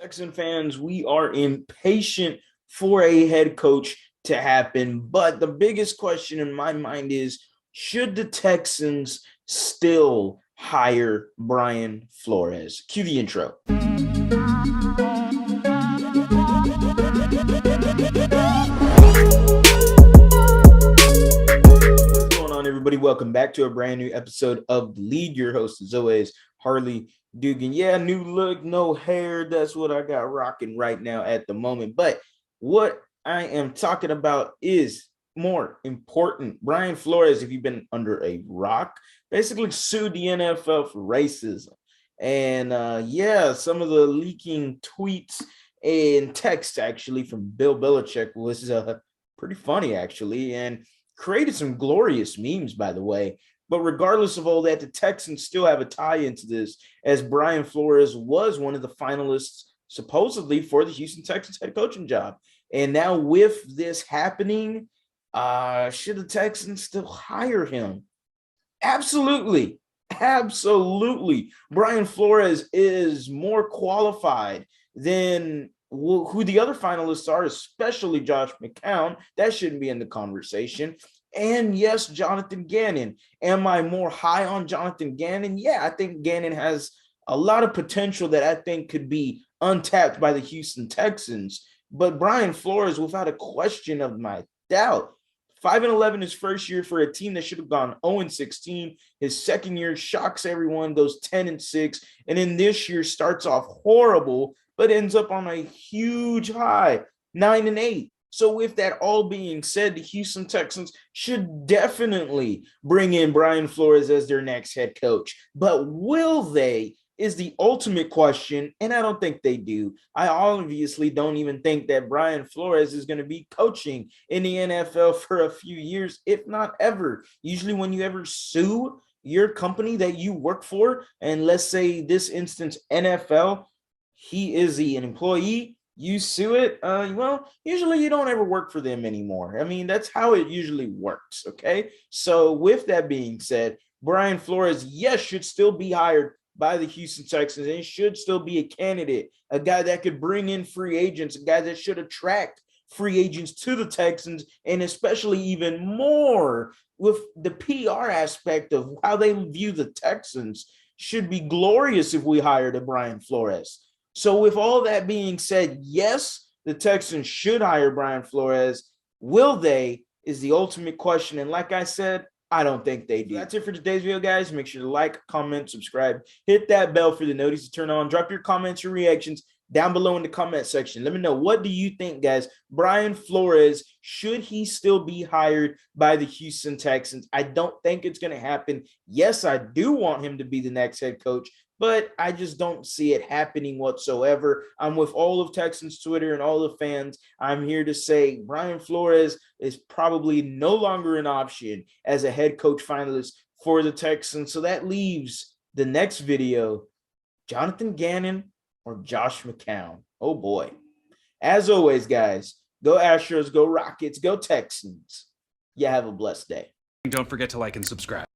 Texan fans, we are impatient for a head coach to happen. But the biggest question in my mind is, should the Texans still hire Brian Flores? Cue the intro. What's going on, everybody? Welcome back to a brand new episode of The Lead. Your host, as always, Harley Dugan. Yeah, new look, no hair. That's what I got rocking right now at the moment. But what I am talking about is more important. Brian Flores, if you've been under a rock, basically sued the NFL for racism. And some of the leaking tweets and text actually from Bill Belichick was pretty funny actually, and created some glorious memes, by the way. But regardless of all that, the Texans still have a tie into this, as Brian Flores was one of the finalists supposedly for the Houston Texans head coaching job. And now with this happening, should the Texans still hire him? Absolutely. Absolutely. Brian Flores is more qualified than who the other finalists are, especially Josh McCown. That shouldn't be in the conversation. And yes, Jonathan Gannon. Am I more high on Jonathan Gannon? Yeah, I think Gannon has a lot of potential that I think could be untapped by the Houston Texans. But Brian Flores, without a question of my doubt, 5-11 his first year for a team that should have gone 0-16. His second year shocks everyone, goes 10-6, and then this year starts off horrible, but ends up on a huge high, 9-8. So with that all being said, the Houston Texans should definitely bring in Brian Flores as their next head coach. But will they is the ultimate question, and I don't think they do. I obviously don't even think that Brian Flores is going to be coaching in the NFL for a few years, if not ever. Usually when you ever sue your company that you work for, and let's say this instance, NFL, he is an employee, you sue it, usually you don't ever work for them anymore. I mean, that's how it usually works, okay? So with that being said, Brian Flores, yes, should still be hired by the Houston Texans, and should still be a candidate, a guy that could bring in free agents, a guy that should attract free agents to the Texans, and especially even more with the PR aspect of how they view the Texans should be glorious if we hired a Brian Flores. So with all that being said, yes, the Texans should hire Brian Flores. Will they is the ultimate question. And like I said, I don't think they do. That's it for today's video, guys. Make sure to like, comment, subscribe, hit that bell for the notice to turn on. Drop your comments, your reactions down below in the comment section. Let me know, what do you think, guys? Brian Flores, should he still be hired by the Houston Texans? I don't think it's going to happen. Yes, I do want him to be the next head coach, but I just don't see it happening whatsoever. I'm with all of Texans Twitter and all the fans. I'm here to say Brian Flores is probably no longer an option as a head coach finalist for the Texans. So that leaves the next video, Jonathan Gannon or Josh McCown. Oh boy. As always, guys, go Astros, go Rockets, go Texans. You have a blessed day. Don't forget to like and subscribe.